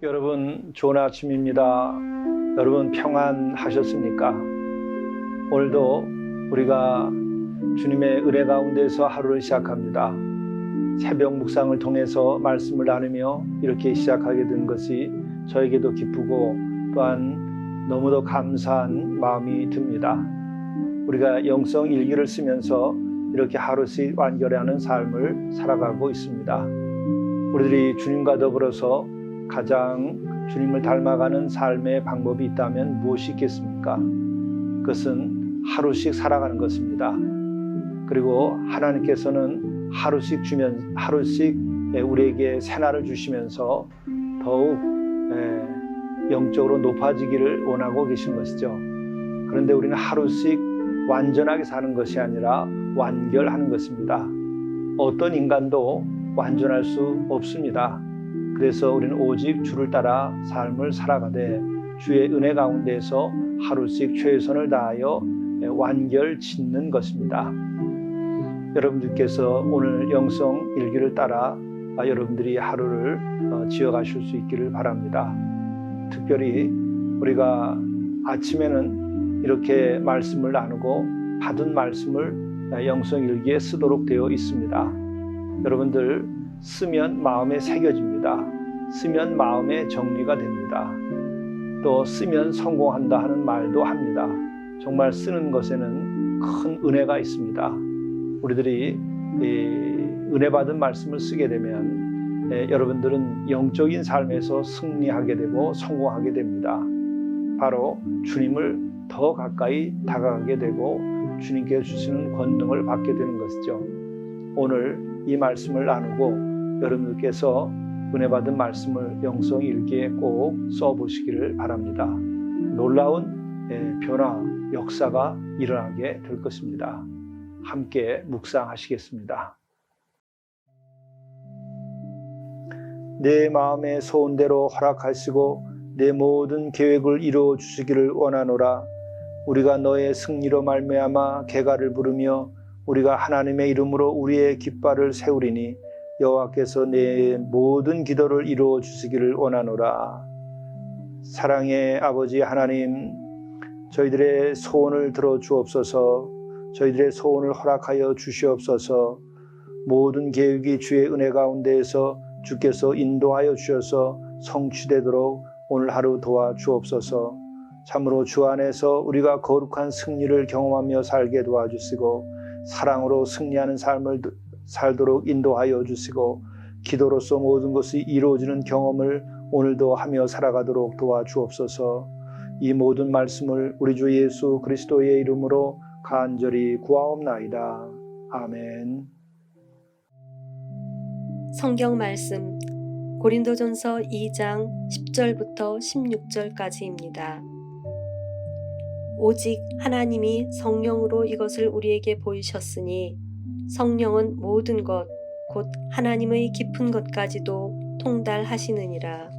여러분 좋은 아침입니다. 여러분 평안하셨습니까? 오늘도 우리가 주님의 은혜 가운데서 하루를 시작합니다. 새벽 묵상을 통해서 말씀을 나누며 이렇게 시작하게 된 것이 저에게도 기쁘고 또한 너무도 감사한 마음이 듭니다. 우리가 영성 일기를 쓰면서 이렇게 하루씩 완결하는 삶을 살아가고 있습니다. 우리들이 주님과 더불어서 가장 주님을 닮아가는 삶의 방법이 있다면 무엇이 있겠습니까? 그것은 하루씩 살아가는 것입니다. 그리고 하나님께서는 하루씩 우리에게 새날을 주시면서 더욱 영적으로 높아지기를 원하고 계신 것이죠. 그런데 우리는 하루씩 완전하게 사는 것이 아니라 완결하는 것입니다. 어떤 인간도 완전할 수 없습니다. 그래서 우리는 오직 주를 따라 삶을 살아가되 주의 은혜 가운데서 하루씩 최선을 다하여 완결 짓는 것입니다. 여러분들께서 오늘 영성 일기를 따라 여러분들이 하루를 지어가실 수 있기를 바랍니다. 특별히 우리가 아침에는 이렇게 말씀을 나누고 받은 말씀을 영성 일기에 쓰도록 되어 있습니다. 여러분들 쓰면 마음에 새겨집니다. 쓰면 마음에 정리가 됩니다. 또 쓰면 성공한다 하는 말도 합니다. 정말 쓰는 것에는 큰 은혜가 있습니다. 우리들이 은혜 받은 말씀을 쓰게 되면 여러분들은 영적인 삶에서 승리하게 되고 성공하게 됩니다. 바로 주님을 더 가까이 다가가게 되고 주님께 주시는 권능을 받게 되는 것이죠. 오늘 이 말씀을 나누고 여러분들께서 은혜 받은 말씀을 영성 일기에 꼭 써보시기를 바랍니다. 놀라운 변화, 역사가 일어나게 될 것입니다. 함께 묵상하시겠습니다. 내 마음의 소원대로 허락하시고 내 모든 계획을 이루어 주시기를 원하노라. 우리가 너의 승리로 말미암아 개가를 부르며 우리가 하나님의 이름으로 우리의 깃발을 세우리니 여호와께서 내 모든 기도를 이루어 주시기를 원하노라. 사랑의 아버지 하나님, 저희들의 소원을 들어 주옵소서. 저희들의 소원을 허락하여 주시옵소서. 모든 계획이 주의 은혜 가운데에서 주께서 인도하여 주셔서 성취되도록 오늘 하루 도와 주옵소서. 참으로 주 안에서 우리가 거룩한 승리를 경험하며 살게 도와주시고 사랑으로 승리하는 삶을 살도록 인도하여 주시고 기도로서 모든 것이 이루어지는 경험을 오늘도 하며 살아가도록 도와주옵소서. 이 모든 말씀을 우리 주 예수 그리스도의 이름으로 간절히 구하옵나이다. 아멘. 성경 말씀 고린도전서 2장 10절부터 16절까지입니다. 오직 하나님이 성령으로 이것을 우리에게 보이셨으니 성령은 모든 것 곧 하나님의 깊은 것까지도 통달하시느니라.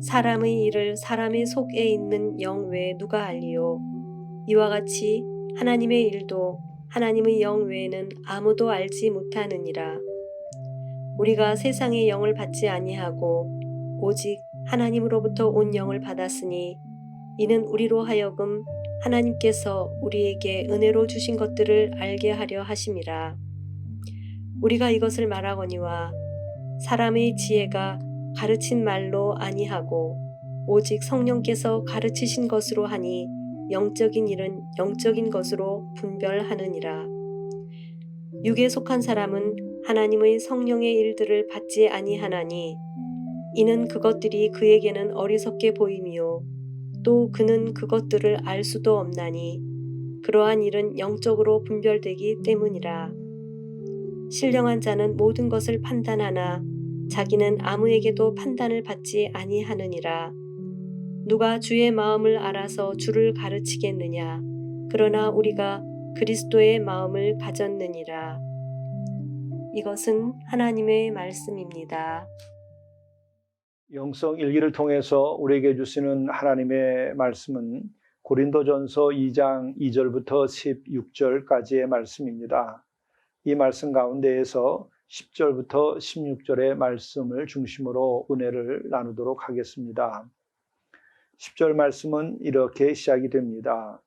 사람의 일을 사람의 속에 있는 영 외에 누가 알리요? 이와 같이 하나님의 일도 하나님의 영 외에는 아무도 알지 못하느니라. 우리가 세상의 영을 받지 아니하고 오직 하나님으로부터 온 영을 받았으니 이는 우리로 하여금 하나님께서 우리에게 은혜로 주신 것들을 알게 하려 하심이라. 우리가 이것을 말하거니와 사람의 지혜가 가르친 말로 아니하고 오직 성령께서 가르치신 것으로 하니 영적인 일은 영적인 것으로 분별하느니라. 육에 속한 사람은 하나님의 성령의 일들을 받지 아니하나니 이는 그것들이 그에게는 어리석게 보임이요 또 그는 그것들을 알 수도 없나니 그러한 일은 영적으로 분별되기 때문이라. 신령한 자는 모든 것을 판단하나 자기는 아무에게도 판단을 받지 아니하느니라. 누가 주의 마음을 알아서 주를 가르치겠느냐. 그러나 우리가 그리스도의 마음을 가졌느니라. 이것은 하나님의 말씀입니다. 영성 일기를 통해서 우리에게 주시는 하나님의 말씀은 고린도전서 2장 2절부터 16절까지의 말씀입니다. 이 말씀 가운데에서 10절부터 16절의 말씀을 중심으로 은혜를 나누도록 하겠습니다. 10절 말씀은 이렇게 시작이 됩니다.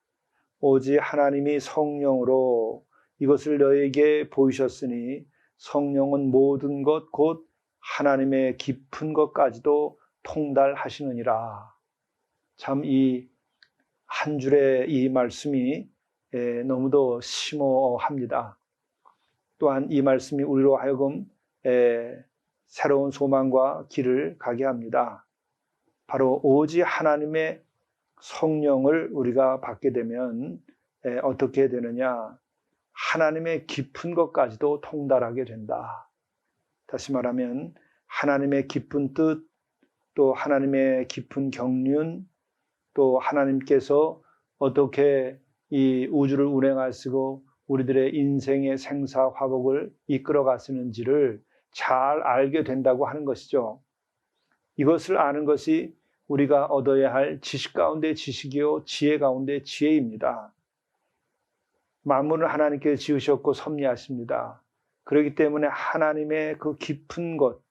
오직 하나님이 성령으로 이것을 너에게 보이셨으니 성령은 모든 것 곧 하나님의 깊은 것까지도 통달하시느니라. 참 이 한 줄의 이 말씀이 너무도 심오합니다. 또한 이 말씀이 우리로 하여금 새로운 소망과 길을 가게 합니다. 바로 오직 하나님의 성령을 우리가 받게 되면 어떻게 되느냐? 하나님의 깊은 것까지도 통달하게 된다. 다시 말하면 하나님의 깊은 뜻, 또 하나님의 깊은 경륜, 또 하나님께서 어떻게 이 우주를 운행하시고 우리들의 인생의 생사화복을 이끌어 가시는지를 잘 알게 된다고 하는 것이죠. 이것을 아는 것이 우리가 얻어야 할 지식 가운데 지식이요 지혜 가운데 지혜입니다. 만물을 하나님께 지으셨고 섭리하십니다. 그렇기 때문에 하나님의 그 깊은 것,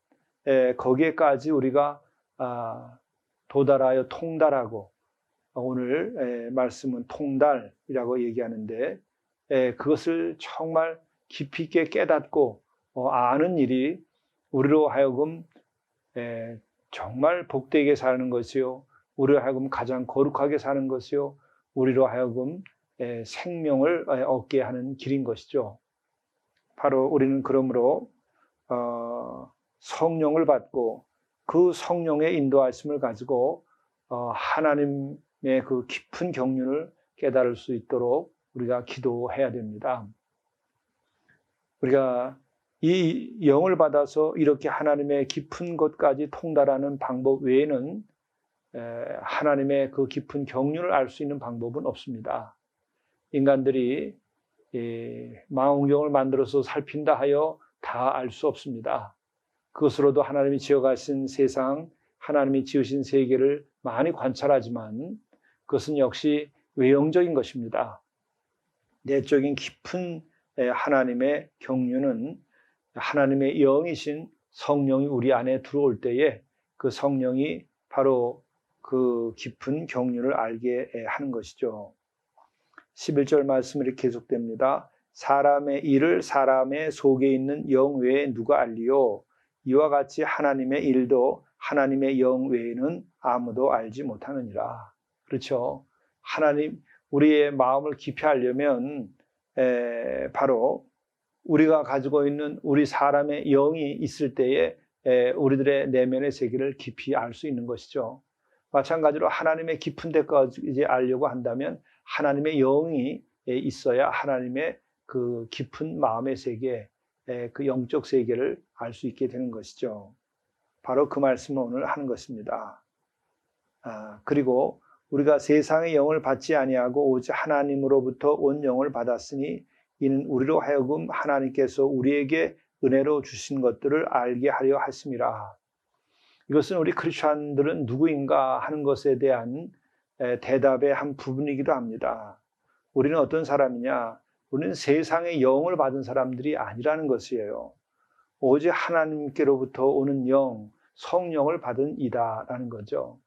거기에까지 우리가 도달하여 통달하고, 오늘 말씀은 통달이라고 얘기하는데, 그것을 정말 깊이 있게 깨닫고 아는 일이 우리로 하여금 정말 복되게 사는 것이요, 우리로 하여금 가장 거룩하게 사는 것이요, 우리로 하여금 생명을 얻게 하는 길인 것이죠. 바로 우리는 그러므로 성령을 받고 그 성령의 인도하심을 가지고 하나님의 그 깊은 경륜을 깨달을 수 있도록 우리가 기도해야 됩니다. 우리가 이 영을 받아서 이렇게 하나님의 깊은 곳까지 통달하는 방법 외에는 하나님의 그 깊은 경륜을 알 수 있는 방법은 없습니다. 인간들이 망원경을 만들어서 살핀다 하여 다 알 수 없습니다. 그것으로도 하나님이 지어가신 세상, 하나님이 지으신 세계를 많이 관찰하지만 그것은 역시 외형적인 것입니다. 내적인 깊은 하나님의 경륜은 하나님의 영이신 성령이 우리 안에 들어올 때에 그 성령이 바로 그 깊은 경륜을 알게 하는 것이죠. 11절 말씀이 계속됩니다. 사람의 일을 사람의 속에 있는 영 외에 누가 알리요? 이와 같이 하나님의 일도 하나님의 영 외에는 아무도 알지 못하느니라. 그렇죠. 하나님, 우리의 마음을 깊이 알려면 바로 우리가 가지고 있는 우리 사람의 영이 있을 때에 우리들의 내면의 세계를 깊이 알 수 있는 것이죠. 마찬가지로 하나님의 깊은 데까지 이제 알려고 한다면 하나님의 영이 있어야 하나님의 그 깊은 마음의 세계, 그 영적 세계를 알 수 있게 되는 것이죠. 바로 그 말씀을 오늘 하는 것입니다. 그리고 우리가 세상의 영을 받지 아니하고 오직 하나님으로부터 온 영을 받았으니 이는 우리로 하여금 하나님께서 우리에게 은혜로 주신 것들을 알게 하려 하심이라. 이것은 우리 크리스찬들은 누구인가 하는 것에 대한 대답의 한 부분이기도 합니다. 우리는 어떤 사람이냐? 우리는 세상의 영을 받은 사람들이 아니라는 것이에요. 오직 하나님께로부터 오는 영, 성령을 받은 이다라는 거죠.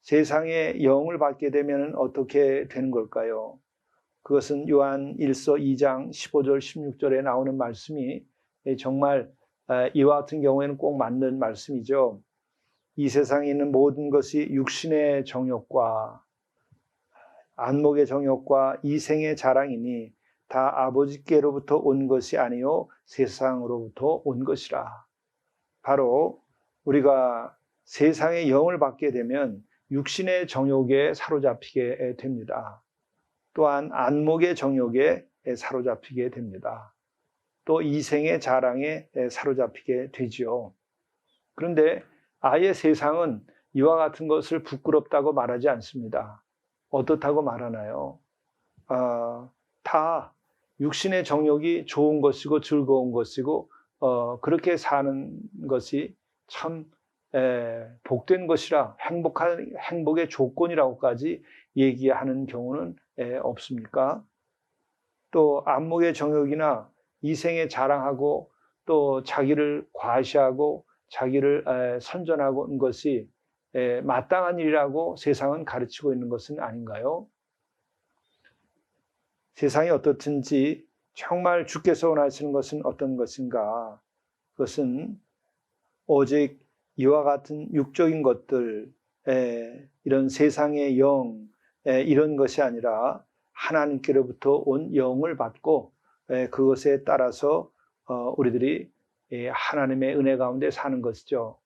세상의 영을 받게 되면 어떻게 되는 걸까요? 그것은 요한 1서 2장 15절 16절에 나오는 말씀이 정말 이와 같은 경우에는 꼭 맞는 말씀이죠. 이 세상에 있는 모든 것이 육신의 정욕과 안목의 정욕과 이생의 자랑이니 다 아버지께로부터 온 것이 아니요 세상으로부터 온 것이라. 바로 우리가 세상의 영을 받게 되면 육신의 정욕에 사로잡히게 됩니다. 또한 안목의 정욕에 사로잡히게 됩니다. 또 이생의 자랑에 사로잡히게 되지요. 그런데 아예 세상은 이와 같은 것을 부끄럽다고 말하지 않습니다. 어떻다고 말하나요? 다 육신의 정욕이 좋은 것이고 즐거운 것이고 그렇게 사는 것이 참 복된 것이라 행복의 조건이라고까지 얘기하는 경우는 없습니까? 또 안목의 정욕이나 이생에 자랑하고 또 자기를 과시하고 자기를 선전하는 것이 마땅한 일이라고 세상은 가르치고 있는 것은 아닌가요? 세상이 어떻든지 정말 주께서 원하시는 것은 어떤 것인가? 그것은 오직 이와 같은 육적인 것들, 이런 세상의 영, 이런 것이 아니라 하나님께로부터 온 영을 받고 그것에 따라서 우리들이 하나님의 은혜 가운데 사는 것이죠.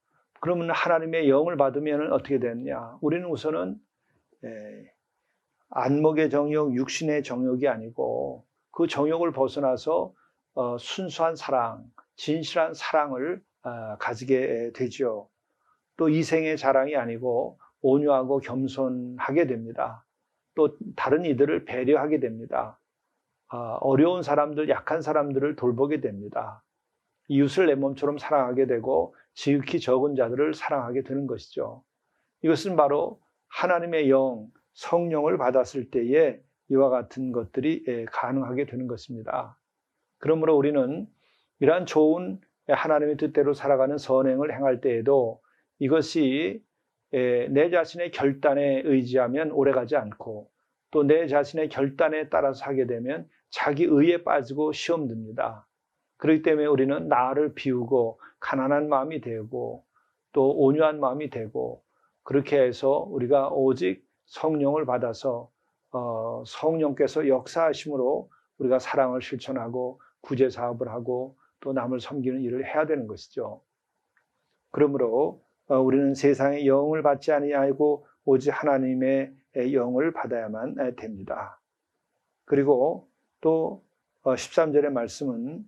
그러면 하나님의 영을 받으면 어떻게 되느냐? 우리는 우선은 안목의 정욕, 육신의 정욕이 아니고 그 정욕을 벗어나서 순수한 사랑, 진실한 사랑을 가지게 되죠. 또 이생의 자랑이 아니고 온유하고 겸손하게 됩니다. 또 다른 이들을 배려하게 됩니다. 어려운 사람들, 약한 사람들을 돌보게 됩니다. 이웃을 내 몸처럼 사랑하게 되고 지극히 적은 자들을 사랑하게 되는 것이죠. 이것은 바로 하나님의 영, 성령을 받았을 때에 이와 같은 것들이 가능하게 되는 것입니다. 그러므로 우리는 이러한 좋은 하나님의 뜻대로 살아가는 선행을 행할 때에도 이것이 내 자신의 결단에 의지하면 오래가지 않고 또 내 자신의 결단에 따라서 하게 되면 자기 의에 빠지고 시험 듭니다. 그렇기 때문에 우리는 나를 비우고 가난한 마음이 되고 또 온유한 마음이 되고 그렇게 해서 우리가 오직 성령을 받아서 성령께서 역사하심으로 우리가 사랑을 실천하고 구제 사업을 하고 또 남을 섬기는 일을 해야 되는 것이죠. 그러므로 우리는 세상의 영을 받지 아니하고 오직 하나님의 영을 받아야만 됩니다. 그리고 또 13절의 말씀은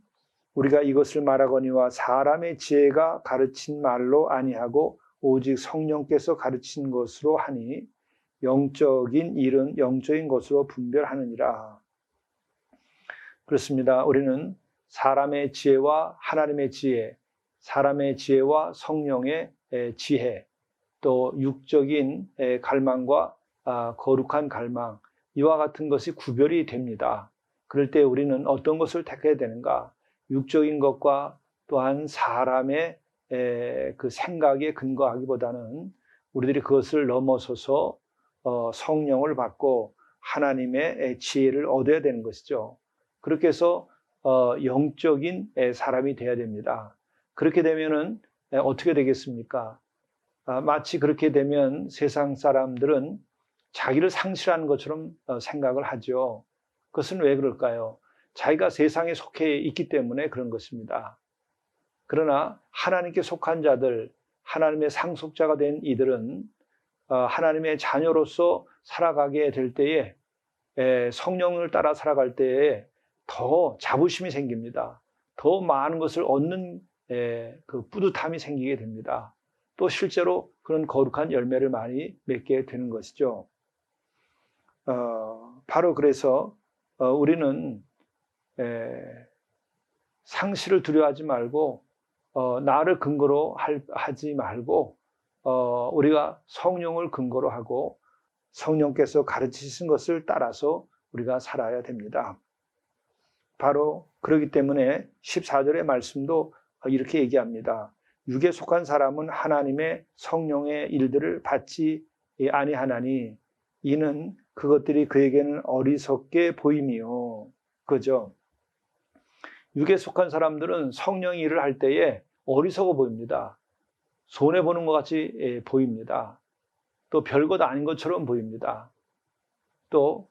우리가 이것을 말하거니와 사람의 지혜가 가르친 말로 아니하고 오직 성령께서 가르친 것으로 하니 영적인 일은 영적인 것으로 분별하느니라. 그렇습니다. 우리는 사람의 지혜와 하나님의 지혜, 사람의 지혜와 성령의 지혜, 또 육적인 갈망과 거룩한 갈망, 이와 같은 것이 구별이 됩니다. 그럴 때 우리는 어떤 것을 택해야 되는가? 육적인 것과 또한 사람의 그 생각에 근거하기보다는 우리들이 그것을 넘어서서 성령을 받고 하나님의 지혜를 얻어야 되는 것이죠. 그렇게 해서 영적인 사람이 되어야 됩니다. 그렇게 되면은 어떻게 되겠습니까? 마치 그렇게 되면 세상 사람들은 자기를 상실하는 것처럼 생각을 하죠. 그것은 왜 그럴까요? 자기가 세상에 속해 있기 때문에 그런 것입니다. 그러나 하나님께 속한 자들, 하나님의 상속자가 된 이들은 하나님의 자녀로서 살아가게 될 때에 성령을 따라 살아갈 때에 더 자부심이 생깁니다. 더 많은 것을 얻는 그 뿌듯함이 생기게 됩니다. 또 실제로 그런 거룩한 열매를 많이 맺게 되는 것이죠. 바로 그래서 우리는 상실을 두려워하지 말고 나를 근거로 하지 말고 우리가 성령을 근거로 하고 성령께서 가르치신 것을 따라서 우리가 살아야 됩니다. 바로 그렇기 때문에 14절의 말씀도 이렇게 얘기합니다. 육에 속한 사람은 하나님의 성령의 일들을 받지 아니하나니 이는 그것들이 그에게는 어리석게 보임이요. 그죠? 육에 속한 사람들은 성령의 일을 할 때에 어리석어 보입니다. 손해보는 것 같이 보입니다. 또 별것 아닌 것처럼 보입니다. 또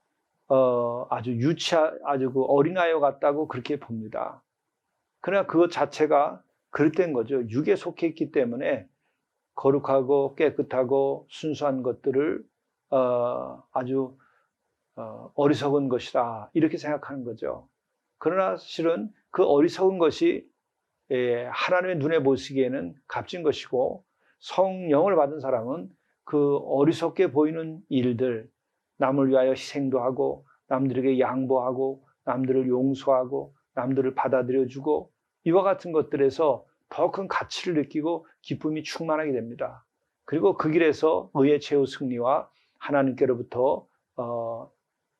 아주 아주 그 어린아이와 같다고 그렇게 봅니다. 그러나 그것 자체가 그릇된 거죠. 육에 속해 있기 때문에 거룩하고 깨끗하고 순수한 것들을 아주 어리석은 것이다 이렇게 생각하는 거죠. 그러나 실은 그 어리석은 것이 하나님의 눈에 보시기에는 값진 것이고, 성령을 받은 사람은 그 어리석게 보이는 일들, 남을 위하여 희생도 하고 남들에게 양보하고 남들을 용서하고 남들을 받아들여주고 이와 같은 것들에서 더 큰 가치를 느끼고 기쁨이 충만하게 됩니다. 그리고 그 길에서 의의 최후 승리와 하나님께로부터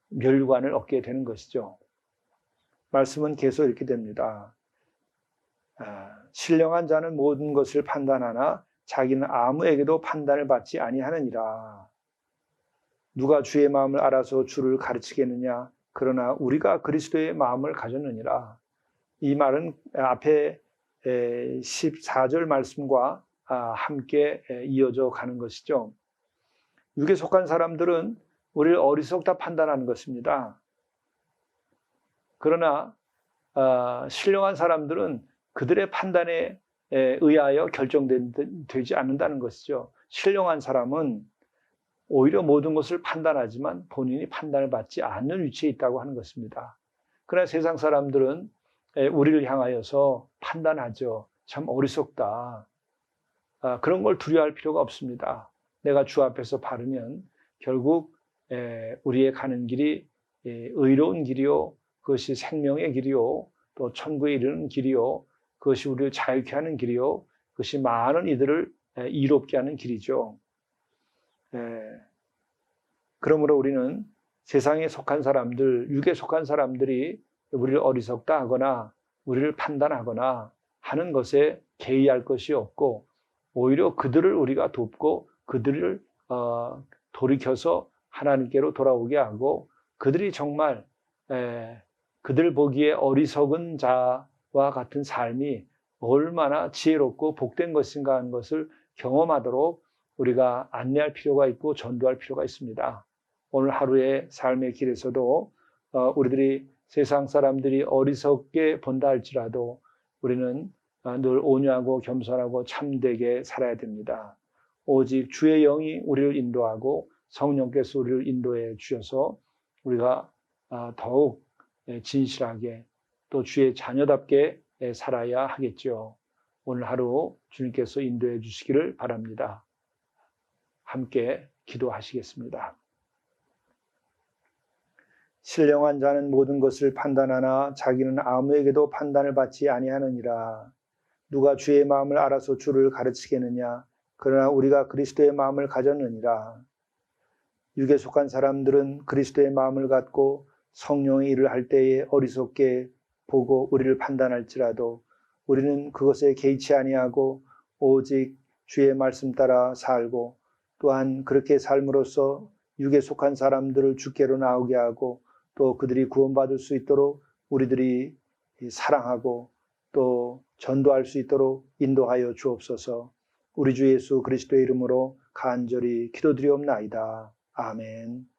멸관을 얻게 되는 것이죠. 말씀은 계속 이렇게 됩니다. 신령한 자는 모든 것을 판단하나 자기는 아무에게도 판단을 받지 아니하느니라. 누가 주의 마음을 알아서 주를 가르치겠느냐? 그러나 우리가 그리스도의 마음을 가졌느니라. 이 말은 앞에 14절 말씀과 함께 이어져 가는 것이죠. 육에 속한 사람들은 우리를 어리석다 판단하는 것입니다. 그러나 신령한 사람들은 그들의 판단에 의하여 결정되지 않는다는 것이죠. 신령한 사람은 오히려 모든 것을 판단하지만 본인이 판단을 받지 않는 위치에 있다고 하는 것입니다. 그러나 세상 사람들은 우리를 향하여서 판단하죠. 참 어리석다. 그런 걸 두려워할 필요가 없습니다. 내가 주 앞에서 바르면 결국 우리의 가는 길이 의로운 길이요, 그것이 생명의 길이요, 또 천국에 이르는 길이요, 그것이 우리를 자유케 하는 길이요, 그것이 많은 이들을 이롭게 하는 길이죠. 그러므로 우리는 세상에 속한 사람들, 육에 속한 사람들이 우리를 어리석다 하거나 우리를 판단하거나 하는 것에 개의할 것이 없고, 오히려 그들을 우리가 돕고 그들을 돌이켜서 하나님께로 돌아오게 하고, 그들이 정말 그들 보기에 어리석은 자와 같은 삶이 얼마나 지혜롭고 복된 것인가 하는 것을 경험하도록 우리가 안내할 필요가 있고 전도할 필요가 있습니다. 오늘 하루의 삶의 길에서도 우리들이 세상 사람들이 어리석게 본다 할지라도 우리는 늘 온유하고 겸손하고 참되게 살아야 됩니다. 오직 주의 영이 우리를 인도하고 성령께서 우리를 인도해 주셔서 우리가 더욱 진실하게 또 주의 자녀답게 살아야 하겠죠. 오늘 하루 주님께서 인도해 주시기를 바랍니다. 함께 기도하시겠습니다. 신령한 자는 모든 것을 판단하나 자기는 아무에게도 판단을 받지 아니하느니라. 누가 주의 마음을 알아서 주를 가르치겠느냐? 그러나 우리가 그리스도의 마음을 가졌느니라. 육에 속한 사람들은 그리스도의 마음을 갖고 성령의 일을 할 때에 어리석게 보고 우리를 판단할지라도 우리는 그것에 개의치 아니하고 오직 주의 말씀 따라 살고, 또한 그렇게 삶으로써 육에 속한 사람들을 주께로 나오게 하고 또 그들이 구원받을 수 있도록 우리들이 사랑하고 또 전도할 수 있도록 인도하여 주옵소서. 우리 주 예수 그리스도의 이름으로 간절히 기도드리옵나이다. 아멘.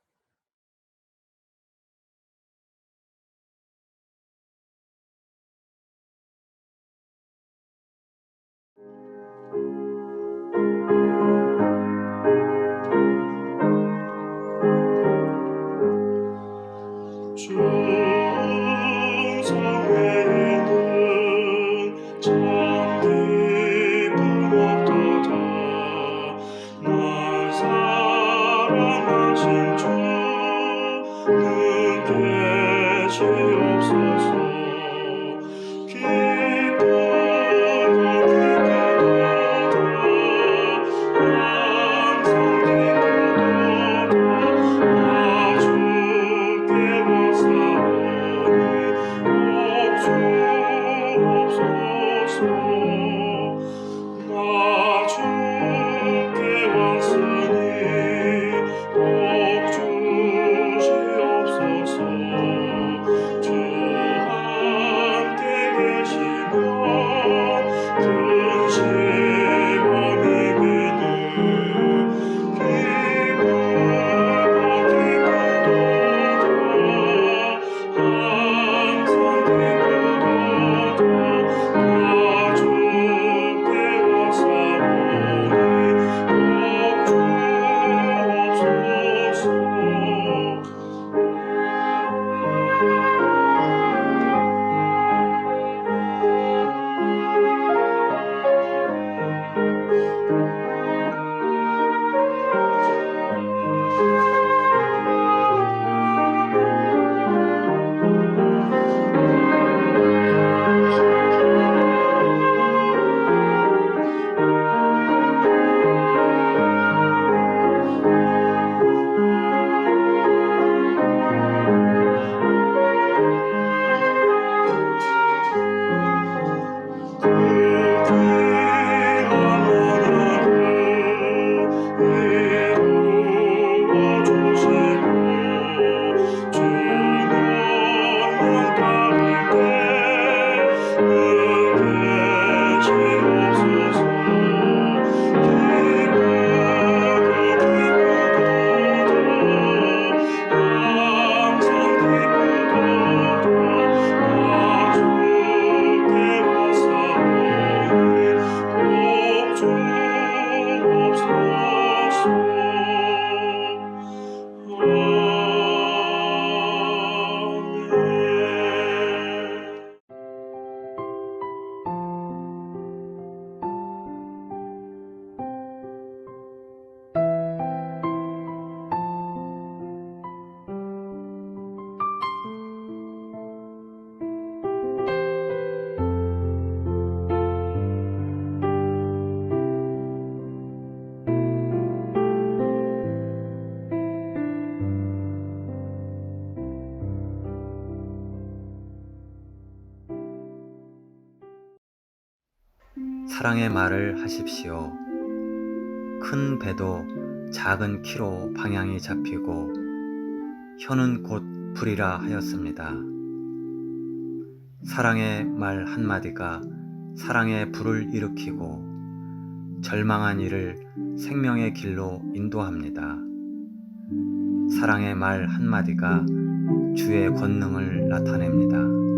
항상 기쁘도다 사랑의 말을 하십시오. 큰 배도 작은 키로 방향이 잡히고 혀는 곧 불이라 하였습니다. 사랑의 말 한마디가 사랑의 불을 일으키고 절망한 이를 생명의 길로 인도합니다. 사랑의 말 한마디가 주의 권능을 나타냅니다.